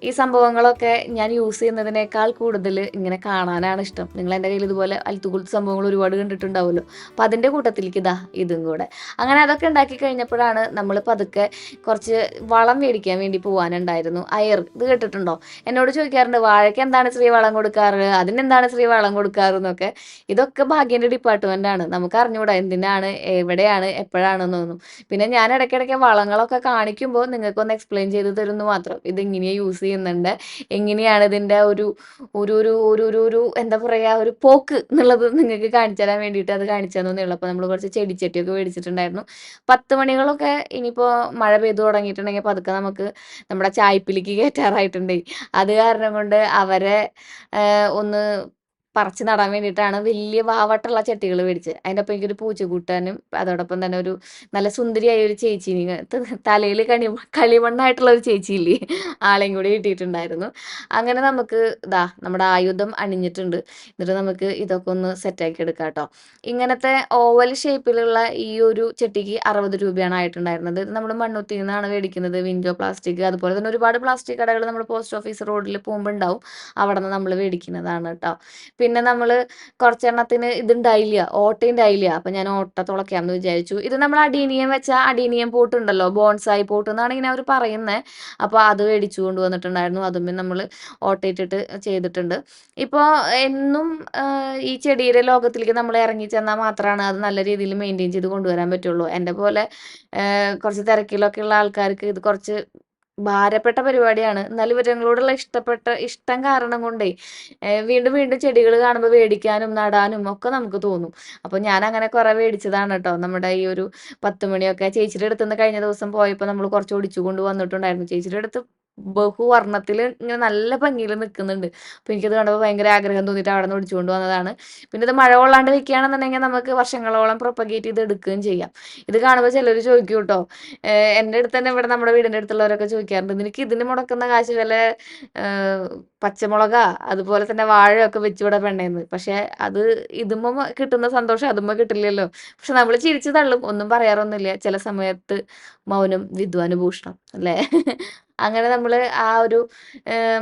ഈ സംഭവങ്ങളൊക്കെ ഞാൻ യൂസ് ചെയ്യുന്നതിനേക്കാൾ കൂടുതൽ ഇങ്ങനെ കാണാനാണ് ഇഷ്ടം. നിങ്ങൾ എൻ്റെ കയ്യിൽ ഇതുപോലെ അൽത്തുകുലത്ത് സംഭവങ്ങൾ ഒരുപാട് കണ്ടിട്ടുണ്ടാവുമല്ലോ. അപ്പം അതിൻ്റെ കൂട്ടത്തിലേക്ക് ഇതും കൂടെ. അങ്ങനെ അതൊക്കെ ഉണ്ടാക്കി കഴിഞ്ഞപ്പോഴാണ് നമ്മൾ പതുക്കെ കുറച്ച് വളം മേടിക്കാൻ വേണ്ടി പോകാനുണ്ടായിരുന്നു. ഇത് കേട്ടിട്ടുണ്ടോ? എന്നോട് ചോദിക്കാറുണ്ട്, വാഴയ്ക്ക് എന്താണ് ശ്രീ വളം കൊടുക്കാറ്, അതിനെന്താണ് ശ്രീ വളം കൊടുക്കാറ് എന്നൊക്കെ. ഇതൊക്കെ ഭാഗ്യൻ്റെ ഡിപ്പാർട്ട്മെൻറ്റാണ്. നമുക്ക് അറിഞ്ഞുകൂടാ എന്തിനാണ്, എവിടെയാണ്, എപ്പോഴാണെന്നൊന്നും. പിന്നെ ഞാൻ ഇടയ്ക്കിടയ്ക്ക് വളങ്ങളൊക്കെ കാണിക്കുമ്പോൾ നിങ്ങൾക്കൊന്ന് എക്സ്പ്ലെയിൻ ചെയ്ത് തരുന്നു മാത്രം. ഇതെങ്ങനെയാണ് യൂസ് ചെയ്യുന്നുണ്ട്, എങ്ങനെയാണ് ഇതിൻ്റെ ഒരു ഒരു ഒരു ഒരു ഒരു ഒരു എന്താ പറയുക, ഒരു പോക്ക് എന്നുള്ളത് നിങ്ങൾക്ക് കാണിച്ചു തരാൻ വേണ്ടിയിട്ട് അത് കാണിച്ചു തന്നേ ഉള്ളൂ. അപ്പോൾ നമ്മൾ കുറച്ച് ചെടിച്ചട്ടിയൊക്കെ മേടിച്ചിട്ടുണ്ടായിരുന്നു. 10 മണികളൊക്കെ ഇനിയിപ്പോൾ മഴ പെയ്തു തുടങ്ങിയിട്ടുണ്ടെങ്കിൽ പതുക്കെ നമുക്ക് നമ്മുടെ ചായപ്പിലേക്ക് കയറ്റാറായിട്ടുണ്ടേ. അത് കാരണം കൊണ്ട് അവരെ ഒന്ന് പറിച്ച് നടാൻ വേണ്ടിയിട്ടാണ് വലിയ വാവട്ടുള്ള ചട്ടികൾ മേടിച്ചത്. അതിൻ്റെ ഒപ്പം എനിക്കൊരു പൂച്ചക്കൂട്ടാനും അതോടൊപ്പം തന്നെ ഒരു നല്ല സുന്ദരിയായ ഒരു ചേച്ചീനെ, തലയിൽ കളിമണ്ണായിട്ടുള്ള ഒരു ചേച്ചിയില്ലേ, ആളെയും കൂടി കിട്ടിയിട്ടുണ്ടായിരുന്നു. അങ്ങനെ നമുക്ക് നമ്മുടെ ആയുധം അണിഞ്ഞിട്ടുണ്ട്. എന്നിട്ട് നമുക്ക് ഇതൊക്കെ ഒന്ന് സെറ്റാക്കി എടുക്കാം കേട്ടോ. ഇങ്ങനത്തെ ഓവൽ ഷേപ്പിലുള്ള ഈ ഒരു ചെട്ടിക്ക് 60 രൂപയാണ് ആയിട്ടുണ്ടായിരുന്നത്. ഇത് നമ്മൾ മണ്ണുത്തിയിൽ നിന്നാണ് മേടിക്കുന്നത്. വിൻഡോ പ്ലാസ്റ്റിക്, അതുപോലെ തന്നെ ഒരുപാട് പ്ലാസ്റ്റിക് കടകൾ നമ്മൾ പോസ്റ്റ് ഓഫീസ് റോഡിൽ പോകുമ്പോൾ ഉണ്ടാവും. അവിടെ നിന്ന് നമ്മൾ മേടിക്കുന്നതാണ് കേട്ടോ. പിന്നെ നമ്മൾ കുറച്ചെണ്ണത്തിന് ഇതുണ്ടായില്ല, ഓട്ട ഉണ്ടായില്ല. അപ്പം ഞാൻ ഓട്ട തുളയ്ക്കാമെന്ന് വിചാരിച്ചു. ഇത് നമ്മൾ അടീനിയം വെച്ച അടീനിയം പോട്ട് ഉണ്ടല്ലോ, ബോൺസായി പോട്ട് എന്നാണ് ഇങ്ങനെ അവർ പറയുന്നത്. അപ്പോൾ അത് മേടിച്ചു കൊണ്ടുവന്നിട്ടുണ്ടായിരുന്നു. അതും നമ്മൾ ഓട്ടയിട്ടിട്ട് ചെയ്തിട്ടുണ്ട്. ഇപ്പോൾ എന്നും ഈ ചെടിയുടെ ലോകത്തിലേക്ക് നമ്മൾ ഇറങ്ങി ചെന്നാൽ മാത്രമാണ് അത് നല്ല രീതിയിൽ മെയിൻറ്റെയിൻ ചെയ്ത് കൊണ്ടുവരാൻ പറ്റുള്ളൂ. എൻ്റെ പോലെ കുറച്ച് തിരക്കിലൊക്കെ ഉള്ള ആൾക്കാർക്ക് ഇത് കുറച്ച് ഭാരപ്പെട്ട പരിപാടിയാണ്. എന്നാലും ഇവറ്റങ്ങളോടുള്ള ഇഷ്ടം കാരണം കൊണ്ടേ വീണ്ടും വീണ്ടും ചെടികൾ കാണുമ്പോൾ മേടിക്കാനും നടാനും ഒക്കെ നമുക്ക് തോന്നും. അപ്പോൾ ഞാൻ അങ്ങനെ കുറേ മേടിച്ചതാണ് കേട്ടോ. നമ്മുടെ ഈ ഒരു 10 മണിയൊക്കെ ചേച്ചിയുടെ അടുത്ത് നിന്ന് കഴിഞ്ഞ ദിവസം പോയപ്പോൾ നമ്മൾ കുറച്ച് ഒടിച്ചു കൊണ്ട് വന്നിട്ടുണ്ടായിരുന്നു. ചേച്ചിയുടെ അടുത്ത് ബഹുവർണ്ണത്തിൽ ഇങ്ങനെ നല്ല ഭംഗിയിൽ നിൽക്കുന്നുണ്ട്. അപ്പോൾ എനിക്കത് കണ്ടപ്പോൾ ഭയങ്കര ആഗ്രഹം തോന്നിയിട്ട് അവിടെ നിന്ന് ഒടിച്ചു കൊണ്ട് വന്നതാണ്. പിന്നെ ഇത് മഴ കൊള്ളാണ്ട് വെക്കുകയാണെന്നുണ്ടെങ്കിൽ നമുക്ക് വർഷങ്ങളോളം പ്രൊപ്പഗേറ്റ് ചെയ്ത് എടുക്കുകയും ചെയ്യാം. ഇത് കാണുമ്പോൾ ചിലർ ചോദിക്കും കേട്ടോ, എൻ്റെ അടുത്ത് തന്നെ ഇവിടെ നമ്മുടെ വീടിൻ്റെ അടുത്തുള്ളവരൊക്കെ ചോദിക്കാറുണ്ട്, നിനക്ക് ഇതിന് മുടക്കുന്ന കാശ് വല്ല പച്ചമുളകാ അതുപോലെ തന്നെ വാഴയൊക്കെ വെച്ചുകൂടെ പെണ്ണേന്ന്. പക്ഷെ അത് ഇതുമ്പോൾ കിട്ടുന്ന സന്തോഷം അതുമ്പോൾ കിട്ടില്ലല്ലോ. പക്ഷെ നമ്മൾ ചിരിച്ചു തള്ളും, ഒന്നും പറയാറൊന്നുമില്ല. ചില സമയത്ത് മൗനം വിദ്വാനുഭൂഷണം അല്ലേ. അങ്ങനെ നമ്മൾ ആ ഒരു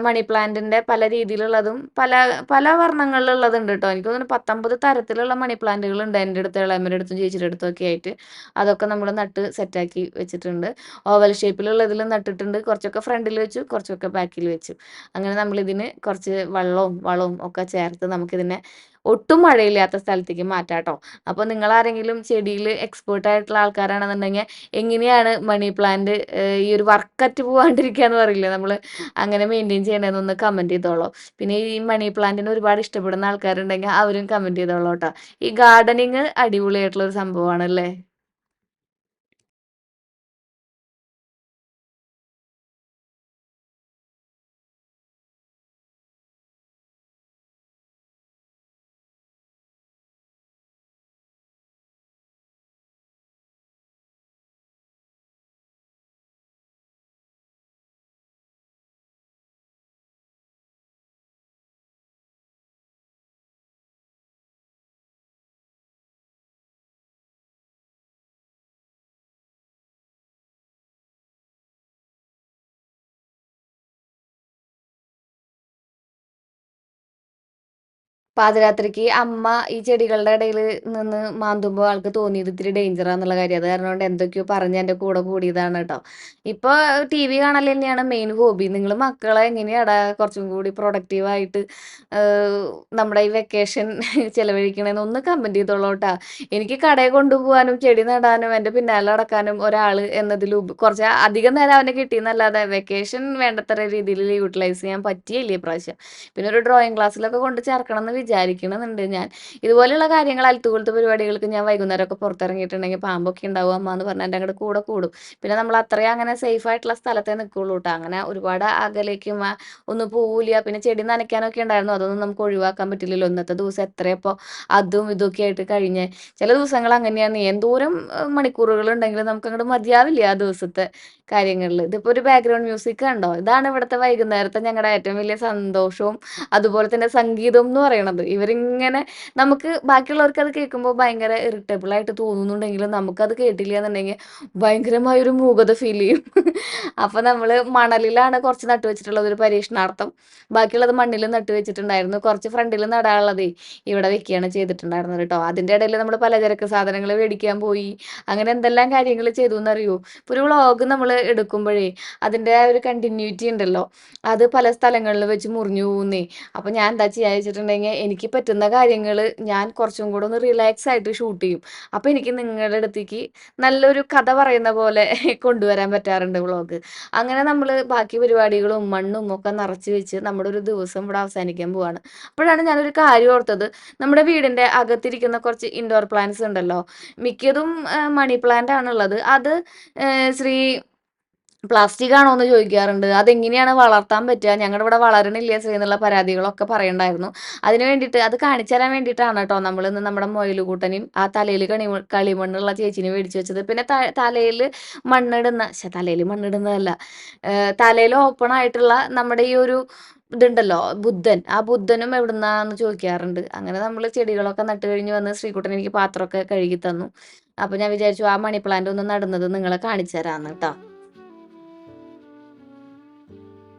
മണി പ്ലാന്റിൻ്റെ പല രീതിയിലുള്ളതും പല പല വർണ്ണങ്ങളിലുള്ളതുണ്ട് കേട്ടോ. എനിക്ക് തോന്നുന്നു 19 തരത്തിലുള്ള മണി പ്ലാന്റുകളുണ്ട് എൻ്റെ അടുത്ത്, ഇളയമ്മയുടെ അടുത്തും ചേച്ചിയുടെ അടുത്തും ഒക്കെ ആയിട്ട്. അതൊക്കെ നമ്മൾ നട്ട് സെറ്റാക്കി വെച്ചിട്ടുണ്ട്. ഓവൽ ഷേപ്പിലുള്ളതിൽ നട്ടിട്ടുണ്ട്. കുറച്ചൊക്കെ ഫ്രണ്ടിൽ വെച്ചു, കുറച്ചൊക്കെ ബാക്കിൽ വെച്ചു. അങ്ങനെ നമ്മളിതിന് കുറച്ച് വളവും ഒക്കെ ചേർത്ത് നമുക്കിതിനെ ഒട്ടും മഴയില്ലാത്ത സ്ഥലത്തേക്ക് മാറ്റാം കേട്ടോ. അപ്പോൾ നിങ്ങളാരെങ്കിലും ചെടിയിൽ എക്സ്പേർട്ട് ആയിട്ടുള്ള ആൾക്കാരാണെന്നുണ്ടെങ്കിൽ എങ്ങനെയാണ് മണി പ്ലാന്റ് ഈ ഒരു വർക്കറ്റ് പോകാണ്ടിരിക്കുക എന്ന് പറയില്ലേ നമ്മൾ, അങ്ങനെ മെയിൻറ്റെയിൻ ചെയ്യണമെന്നൊന്ന് കമൻറ്റ് ചെയ്തോളൂ. പിന്നെ ഈ മണി പ്ലാന്റിന് ഒരുപാട് ഇഷ്ടപ്പെടുന്ന ആൾക്കാരുണ്ടെങ്കിൽ അവരും കമൻറ്റ് ചെയ്തോളൂ കേട്ടോ. ഈ ഗാർഡനിങ് അടിപൊളിയായിട്ടുള്ള ഒരു സംഭവമാണ് അല്ലേ. പാതിരാത്രിക്ക് അമ്മ ഈ ചെടികളുടെ ഇടയിൽ നിന്ന് മാന്തുമ്പോൾ ആൾക്ക് തോന്നിയത് ഇത്തിരി ഡേഞ്ചറാന്നുള്ള കാര്യം. അത് കാരണം കൊണ്ട് എന്തൊക്കെയോ പറഞ്ഞ് എൻ്റെ കൂടെ കൂടിയതാണ് കേട്ടോ. ഇപ്പൊ ടിവി കാണൽ തന്നെയാണ് മെയിൻ ഹോബി. നിങ്ങള് മക്കളെ എങ്ങനെയാടാ കുറച്ചും കൂടി പ്രൊഡക്റ്റീവായിട്ട് ഏഹ് നമ്മുടെ ഈ വെക്കേഷൻ ചെലവഴിക്കണേന്ന് ഒന്ന് കമന്റ് ചെയ്തോളൂട്ടാ. എനിക്ക് കടയിൽ കൊണ്ടുപോകാനും ചെടി നടാനും എൻ്റെ പിന്നാലെ നടക്കാനും ഒരാള് കുറച്ച് അധികം നേരം അവനെ കിട്ടിയെന്നല്ലാതെ വെക്കേഷൻ വേണ്ടത്ര രീതിയിൽ യൂട്ടിലൈസ് ചെയ്യാൻ പറ്റിയില്ല ഇപ്രാവശ്യം. പിന്നെ ഒരു ഡ്രോയിങ് ക്ലാസ്സിലൊക്കെ കൊണ്ട് ചേർക്കണം എന്ന് വിചാരിക്കണമെന്നുണ്ട് ഞാൻ. ഇതുപോലെയുള്ള കാര്യങ്ങൾ അൽത്തുകൂലത്തെ പരിപാടികൾക്ക് ഞാൻ വൈകുന്നേരമൊക്കെ പുറത്തിറങ്ങിയിട്ടുണ്ടെങ്കിൽ പാമ്പൊക്കെ ഉണ്ടാവും അമ്മ എന്ന് പറഞ്ഞാൽ എൻ്റെ അങ്ങോട്ട് കൂടെ കൂടും. പിന്നെ നമ്മൾ അത്രയും അങ്ങനെ സേഫ് ആയിട്ടുള്ള സ്ഥലത്തേ നിൽക്കുള്ളൂ കേട്ടോ. അങ്ങനെ ഒരുപാട് അകലേക്കും ഒന്നും പോവില്ല. പിന്നെ ചെടി നനയ്ക്കാനൊക്കെ ഉണ്ടായിരുന്നു. അതൊന്നും നമുക്ക് ഒഴിവാക്കാൻ പറ്റില്ലല്ലോ. ഇന്നത്തെ ദിവസം എത്രയപ്പോൾ അതും ഇതൊക്കെ ആയിട്ട് കഴിഞ്ഞ് ചില ദിവസങ്ങൾ അങ്ങനെയാണ്. എന്തോരം മണിക്കൂറുകൾ ഉണ്ടെങ്കിലും നമുക്ക് അങ്ങോട്ട് മതിയാവില്ല ആ ദിവസത്തെ കാര്യങ്ങളിൽ. ഇതിപ്പോൾ ഒരു ബാക്ക്ഗ്രൗണ്ട് മ്യൂസിക് കണ്ടോ? ഇതാണ് ഇവിടുത്തെ വൈകുന്നേരത്തെ ഞങ്ങളുടെ ഏറ്റവും വലിയ സന്തോഷവും അതുപോലെ തന്നെ സംഗീതം എന്ന് പറയണത്. ഇവരിങ്ങനെ നമുക്ക് ബാക്കിയുള്ളവർക്ക് അത് കേൾക്കുമ്പോൾ ഭയങ്കര ഇറിറ്റബിൾ ആയിട്ട് തോന്നുന്നുണ്ടെങ്കിലും നമുക്കത് കേട്ടില്ല എന്നുണ്ടെങ്കിൽ ഭയങ്കരമായൊരു മൂകത ഫീൽ ചെയ്യും. അപ്പൊ നമ്മള് മണലിലാണ് കുറച്ച് നട്ടു വെച്ചിട്ടുള്ളത് ഒരു പരീക്ഷണാർത്ഥം. ബാക്കിയുള്ളത് മണ്ണിൽ നട്ടു വെച്ചിട്ടുണ്ടായിരുന്നു. കുറച്ച് ഫ്രണ്ടിൽ നടാനുള്ളതേ ഇവിടെ വെക്കുകയാണ് ചെയ്തിട്ടുണ്ടായിരുന്നത് കേട്ടോ. അതിന്റെ ഇടയിൽ നമ്മൾ പലചരക്ക് സാധനങ്ങൾ മേടിക്കാൻ പോയി. അങ്ങനെ എന്തെല്ലാം കാര്യങ്ങൾ ചെയ്തു എന്നറിയോ? ഇപ്പൊ ഒരു വ്ളോഗ് നമ്മൾ എടുക്കുമ്പോഴേ അതിന്റെ ആ ഒരു കണ്ടിന്യൂറ്റി ഉണ്ടല്ലോ, അത് പല സ്ഥലങ്ങളിൽ വെച്ച് മുറിഞ്ഞു പോകുന്നേ. അപ്പൊ ഞാൻ എന്താ ചെയ്യാ വെച്ചിട്ടുണ്ടെങ്കിൽ എനിക്ക് പറ്റുന്ന കാര്യങ്ങൾ ഞാൻ കുറച്ചും കൂടെ ഒന്ന് റിലാക്സ് ആയിട്ട് ഷൂട്ട് ചെയ്യും. അപ്പൊ എനിക്ക് നിങ്ങളുടെ അടുത്തേക്ക് നല്ലൊരു കഥ പറയുന്ന പോലെ കൊണ്ടുവരാൻ പറ്റാറുണ്ട് വ്ളോഗ്. അങ്ങനെ നമ്മൾ ബാക്കി പരിപാടികളും മണ്ണും ഒക്കെ നിറച്ച് വെച്ച് നമ്മുടെ ഒരു ദിവസം ഇവിടെ അവസാനിക്കാൻ പോവാണ്. അപ്പോഴാണ് ഞാനൊരു കാര്യം ഓർത്തത്. നമ്മുടെ വീടിന്റെ അകത്തിരിക്കുന്ന കുറച്ച് ഇൻഡോർ പ്ലാന്റ്സ് ഉണ്ടല്ലോ, മിക്കതും മണി പ്ലാന്റ് ആണുള്ളത്. അത് ശ്രീ പ്ലാസ്റ്റിക് ആണോ എന്ന് ചോദിക്കാറുണ്ട്. അതെങ്ങനെയാണ് വളർത്താൻ പറ്റുക? ഞങ്ങളുടെ ഇവിടെ വളരണില്ല ശ്രീ എന്നുള്ള പരാതികളൊക്കെ പറയണ്ടായിരുന്നു. അതിന് വേണ്ടിയിട്ട് അത് കാണിച്ചു തരാൻ വേണ്ടിയിട്ടാണ് കേട്ടോ നമ്മളിന്ന് നമ്മുടെ മൊയിലുകൂട്ടനെയും ആ തലയിൽ കളിമണ്ണുള്ള ചേച്ചീനെ മേടിച്ചു വെച്ചത്. പിന്നെ തലയിൽ തലയിൽ മണ്ണിടുന്നതല്ല, തലയിൽ ഓപ്പൺ ആയിട്ടുള്ള നമ്മുടെ ഈ ഒരു ഇതുണ്ടല്ലോ ബുദ്ധൻ, ആ ബുദ്ധനും എവിടുന്നാന്ന് ചോദിക്കാറുണ്ട്. അങ്ങനെ നമ്മൾ ചെടികളൊക്കെ നട്ട് കഴിഞ്ഞ് വന്ന് ശ്രീകുട്ടൻ എനിക്ക് പാത്രമൊക്കെ കഴുകി തന്നു. അപ്പൊ ഞാൻ വിചാരിച്ചു ആ മണി പ്ലാന്റ് ഒന്ന് നടുന്നത് നിങ്ങളെ കാണിച്ചു തരാന്ന് കേട്ടോ.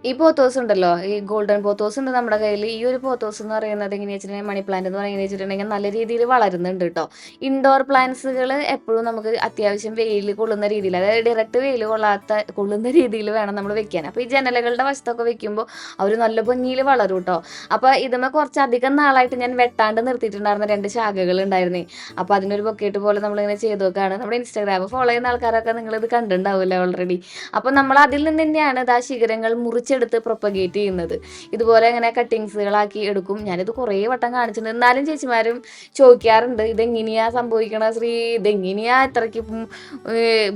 ഈ പോത്തോസ് ഉണ്ടല്ലോ, ഈ ഗോൾഡൻ പോത്തോസ് ഉണ്ട് നമ്മുടെ കയ്യിൽ. ഈ ഒരു പോത്തോസ് എന്ന് പറയുന്നത് എങ്ങനെയാ വെച്ചിട്ടുണ്ടെങ്കിൽ മണി പ്ലാന്റ് എന്ന് പറയുന്നത് വെച്ചിട്ടുണ്ടെങ്കിൽ നല്ല രീതിയിൽ വളരുന്നുണ്ട് കേട്ടോ. ഇൻഡോർ പ്ലാന്റ്സുകൾ എപ്പോഴും നമുക്ക് അത്യാവശ്യം വെയിൽ കൊള്ളുന്ന രീതിയിൽ, അതായത് ഡയറക്റ്റ് വെയിൽ കൊള്ളുന്ന രീതിയിൽ വേണം നമ്മൾ വെക്കാൻ. അപ്പോൾ ഈ ജനലുകളുടെ വശത്തൊക്കെ വെക്കുമ്പോൾ അവർ നല്ല ഭംഗിയിൽ വളരും കേട്ടോ. അപ്പോൾ ഇതുമ്മേ കുറച്ചധികം നാളായിട്ട് ഞാൻ വെട്ടാണ്ട് നിർത്തിയിട്ടുണ്ടായിരുന്ന 2 ശാഖകൾ ഉണ്ടായിരുന്നേ. അപ്പോൾ അതിനൊരു ബൊക്കേറ്റ് പോലെ നമ്മളിങ്ങനെ ചെയ്ത് നോക്കുകയാണ്. നമ്മുടെ ഇൻസ്റ്റാഗ്രാം ഫോളോ ചെയ്യുന്ന ആൾക്കാരൊക്കെ നിങ്ങളിത് കണ്ടിട്ടുണ്ടാവില്ല ഓൾറെഡി. അപ്പോൾ നമ്മൾ അതിൽ നിന്ന് തന്നെയാണ് ആ ശിഖരങ്ങൾ മുറിച്ചെടുത്ത് പ്രൊപ്പഗേറ്റ് ചെയ്യുന്നത്. ഇതുപോലെ ഇങ്ങനെ കട്ടിങ്സുകളാക്കി എടുക്കും. ഞാനിത് കുറേ വട്ടം കാണിച്ചിട്ടുണ്ട്. എന്നാലും ചേച്ചിമാരും ചോദിക്കാറുണ്ട്, ഇതെങ്ങനെയാ സംഭവിക്കണ ശ്രീ, ഇതെങ്ങനെയാ ഇത്രയ്ക്ക്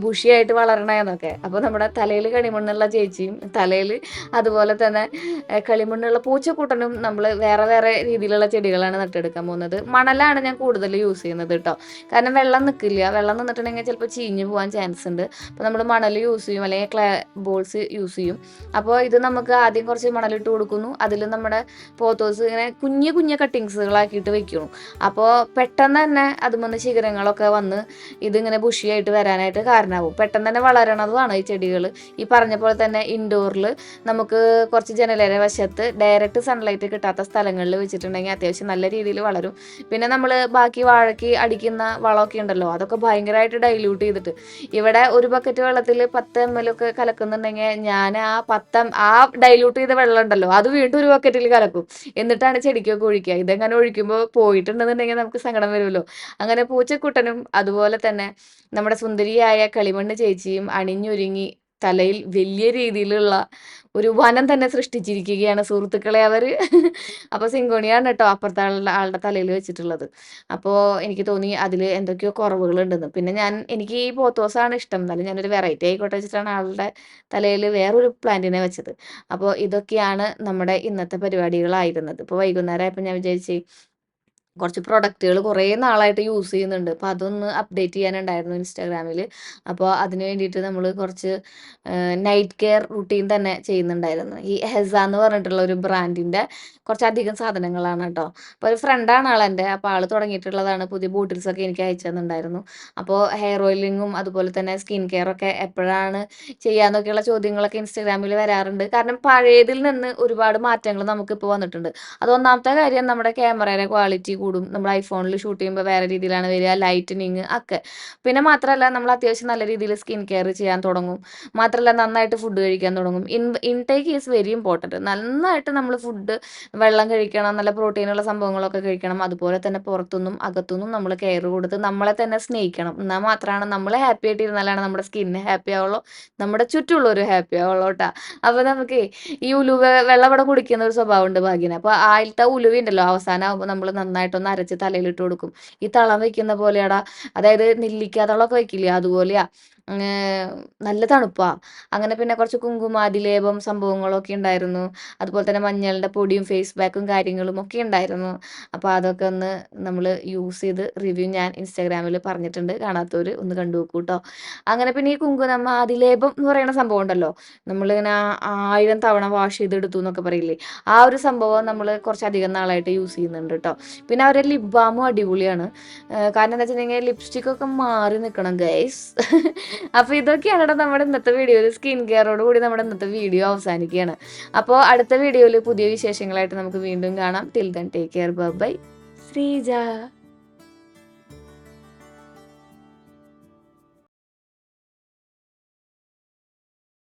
ബുഷിയായിട്ട് വളരണേന്നൊക്കെ. അപ്പോൾ നമ്മുടെ തലയിൽ കളിമണ്ണുള്ള ചേച്ചിയും തലയിൽ അതുപോലെ തന്നെ കളിമണ്ണുള്ള പൂച്ചക്കൂട്ടനും നമ്മൾ വേറെ വേറെ രീതിയിലുള്ള ചെടികളാണ് നട്ടെടുക്കാൻ പോകുന്നത്. മണലാണ് ഞാൻ കൂടുതൽ യൂസ് ചെയ്യുന്നത് കേട്ടോ. കാരണം വെള്ളം നിൽക്കില്ല. വെള്ളം നിന്നിട്ടുണ്ടെങ്കിൽ ചിലപ്പോൾ ചീഞ്ഞ് പോകാൻ ചാൻസ് ഉണ്ട്. അപ്പോൾ നമ്മൾ മണൽ യൂസ് ചെയ്യും, അല്ലെങ്കിൽ ക്ലേ ബോൾസ് യൂസ് ചെയ്യും. അപ്പോൾ ഇത് നമുക്ക് ആദ്യം കുറച്ച് മണലിട്ട് കൊടുക്കുന്നു. അതിൽ നമ്മുടെ പോത്തോസ് ഇങ്ങനെ കുഞ്ഞു കുഞ്ഞു കട്ടിങ്സുകളാക്കിയിട്ട് വെക്കുന്നു. അപ്പോൾ പെട്ടെന്ന് തന്നെ അതുമൊന്ന് ശിഖരങ്ങളൊക്കെ വന്ന് ഇതിങ്ങനെ ബുഷിയായിട്ട് വരാനായിട്ട് കാരണമാവും. പെട്ടെന്ന് തന്നെ വളരണതുമാണ് ഈ ചെടികൾ. ഈ പറഞ്ഞ പോലെ തന്നെ ഇൻഡോറിൽ നമുക്ക് കുറച്ച് ജനലേര വശത്ത് ഡയറക്റ്റ് സൺലൈറ്റ് കിട്ടാത്ത സ്ഥലങ്ങളിൽ വെച്ചിട്ടുണ്ടെങ്കിൽ അത്യാവശ്യം നല്ല രീതിയിൽ വളരും. പിന്നെ നമ്മൾ ബാക്കി വാഴയ്ക്ക് അടിക്കുന്ന വളമൊക്കെ ഉണ്ടല്ലോ, അതൊക്കെ ഭയങ്കരമായിട്ട് ഡൈല്യൂട്ട് ചെയ്തിട്ട് ഇവിടെ ഒരു ബക്കറ്റ് വെള്ളത്തിൽ 10 ml ഒക്കെ കലക്കുന്നുണ്ടെങ്കിൽ ഞാൻ ആ ഡൈല്യൂട്ട് ചെയ്ത വെള്ളം ഉണ്ടല്ലോ അത് വീണ്ടും ഒരു ബക്കറ്റിൽ കലക്കും. എന്നിട്ടാണ് ചെടിക്കൊക്കെ ഒഴിക്കുക. ഇതെങ്ങനെ ഒഴിക്കുമ്പോൾ പോയിട്ടുണ്ടെന്നുണ്ടെങ്കിൽ നമുക്ക് സങ്കടം വരുമല്ലോ. അങ്ങനെ പൂച്ചക്കുട്ടനും അതുപോലെ തന്നെ നമ്മുടെ സുന്ദരിയായ കളിമണ്ണ് ചേച്ചിയും അണിഞ്ഞൊരുങ്ങി തലയിൽ വലിയ രീതിയിലുള്ള ഒരു വനം തന്നെ സൃഷ്ടിച്ചിരിക്കുകയാണ് സുഹൃത്തുക്കളെ അവര്. അപ്പൊ സിങ്കോണിയാണ് കേട്ടോ അപ്പുറത്തെ ആളുടെ തലയിൽ വെച്ചിട്ടുള്ളത്. അപ്പോൾ എനിക്ക് തോന്നി അതിൽ എന്തൊക്കെയോ കുറവുകളുണ്ടെന്ന്. പിന്നെ എനിക്ക് ഈ പോത്തോസാണ് ഇഷ്ടം, എന്നാലും ഞാനൊരു വെറൈറ്റി ആയിക്കോട്ടെ വെച്ചിട്ടാണ് ആളുടെ തലയിൽ വേറൊരു പ്ലാന്റിനെ വെച്ചത്. അപ്പോൾ ഇതൊക്കെയാണ് നമ്മുടെ ഇന്നത്തെ പരിപാടികളായിരുന്നത്. ഇപ്പോൾ വൈകുന്നേരം ആയപ്പോൾ ഞാൻ വിചാരിച്ചു കുറച്ച് പ്രൊഡക്റ്റുകൾ കുറേ നാളായിട്ട് യൂസ് ചെയ്യുന്നുണ്ട്. അപ്പോൾ അതൊന്ന് അപ്ഡേറ്റ് ചെയ്യാനുണ്ടായിരുന്നു ഇൻസ്റ്റാഗ്രാമിൽ. അപ്പോൾ അതിന് വേണ്ടിയിട്ട് നമ്മൾ കുറച്ച് നൈറ്റ് കെയർ റുട്ടീൻ തന്നെ ചെയ്യുന്നുണ്ടായിരുന്നു. ഈ ഹെസ എന്ന് പറഞ്ഞിട്ടുള്ള ഒരു ബ്രാൻഡിൻ്റെ കുറച്ചധികം സാധനങ്ങളാണ് കേട്ടോ. അപ്പോൾ ഒരു ഫ്രണ്ടാണ് ആളെൻ്റെ. അപ്പോൾ ആൾ തുടങ്ങിയിട്ടുള്ളതാണ്. പുതിയ ബോട്ടിൽസൊക്കെ എനിക്ക് അയച്ചു തന്നിട്ടുണ്ടായിരുന്നു. അപ്പോൾ ഹെയർ ഓയിലിങ്ങും അതുപോലെ തന്നെ സ്കിൻ കെയറൊക്കെ എപ്പോഴാണ് ചെയ്യാന്നൊക്കെയുള്ള ചോദ്യങ്ങളൊക്കെ ഇൻസ്റ്റാഗ്രാമിൽ വരാറുണ്ട്. കാരണം പഴയതിൽ നിന്ന് ഒരുപാട് മാറ്റങ്ങൾ നമുക്കിപ്പോൾ വന്നിട്ടുണ്ട്. അത് ഒന്നാമത്തെ കാര്യം നമ്മുടെ ക്യാമറയുടെ ക്വാളിറ്റി കൂടും. നമ്മൾ ഐഫോണിൽ ഷൂട്ട് ചെയ്യുമ്പോൾ വേറെ രീതിയിലാണ് വരിക. ലൈറ്റനിങ് ഒക്കെ. പിന്നെ മാത്രമല്ല നമ്മൾ അത്യാവശ്യം നല്ല രീതിയിൽ സ്കിൻ കെയർ ചെയ്യാൻ തുടങ്ങും. മാത്രമല്ല നന്നായിട്ട് ഫുഡ് കഴിക്കാൻ തുടങ്ങും. Intake is very important. നന്നായിട്ട് നമ്മൾ ഫുഡ്, വെള്ളം കഴിക്കണം, നല്ല പ്രോട്ടീനുള്ള സംഭവങ്ങളൊക്കെ കഴിക്കണം. അതുപോലെ തന്നെ പുറത്തുനിന്നും അകത്തുനിന്നും നമ്മൾ കെയർ കൊടുത്ത് നമ്മളെ തന്നെ സ്നേഹിക്കണം. എന്നാൽ മാത്രമാണ് നമ്മൾ ഹാപ്പി ആയിട്ടിരുന്നാലാണ് നമ്മുടെ സ്കിന്ന് ഹാപ്പി ആവുള്ളൂ, നമ്മുടെ ചുറ്റുമുള്ളവർ ഹാപ്പി ആവുള്ളൂ കേട്ടോ. അപ്പോൾ നമുക്ക് ഈ ഉലുവ വെള്ളം ഇവിടെ കുടിക്കുന്ന ഒരു സ്വഭാവമുണ്ട് ഭാഗ്യന്. അപ്പോൾ ആയിലത്തെ ഉലുവ ഉണ്ടല്ലോ, അവസാനം ആകുമ്പോൾ നമ്മൾ നന്നായിട്ടൊന്ന് അരച്ച് തലയിലിട്ട് കൊടുക്കും. ഈ തളം വെക്കുന്ന പോലെയാടാ, അതായത് നെല്ലിക്ക തളമൊക്കെ വെക്കില്ലേ, അതുപോലെയാ. നല്ല തണുപ്പാ. അങ്ങനെ പിന്നെ കുറച്ച് കുങ്കുമാതിലേപം സംഭവങ്ങളൊക്കെ ഉണ്ടായിരുന്നു. അതുപോലെ തന്നെ മഞ്ഞളുടെ പൊടിയും ഫേസ് പാക്കും കാര്യങ്ങളും ഒക്കെ ഉണ്ടായിരുന്നു. അപ്പോൾ അതൊക്കെ ഒന്ന് നമ്മൾ യൂസ് ചെയ്ത് റിവ്യൂ ഞാൻ ഇൻസ്റ്റാഗ്രാമിൽ പറഞ്ഞിട്ടുണ്ട്. കാണാത്തവർ ഒന്ന് കണ്ടു നോക്കൂ കേട്ടോ. അങ്ങനെ പിന്നെ ഈ കുങ്കുമാതിലേപം എന്ന് പറയുന്ന സംഭവം ഉണ്ടല്ലോ, നമ്മളിങ്ങനെ 1000 തവണ വാഷ് ചെയ്തെടുത്തു എന്നൊക്കെ പറയില്ലേ, ആ ഒരു സംഭവം നമ്മൾ കുറച്ചധികം നാളായിട്ട് യൂസ് ചെയ്യുന്നുണ്ട് കേട്ടോ. പിന്നെ അവരുടെ ലിപ് ബാമും അടിപൊളിയാണ്. കാരണം എന്താ വെച്ചിട്ടുണ്ടെങ്കിൽ ലിപ്സ്റ്റിക്കൊക്കെ മാറി നിൽക്കണം ഗൈസ്. അപ്പോൾ ഇതൊക്കെയാണ് കേട്ടോ നമ്മുടെ ഇന്നത്തെ വീഡിയോയിൽ. സ്കിൻ കെയറോട് കൂടി നമ്മുടെ ഇന്നത്തെ വീഡിയോ അവസാനിക്കുകയാണ്. അപ്പോൾ അടുത്ത വീഡിയോയിൽ പുതിയ വിശേഷങ്ങളായിട്ട് നമുക്ക് വീണ്ടും കാണാം. Till then take care, bye bye. Sreeja.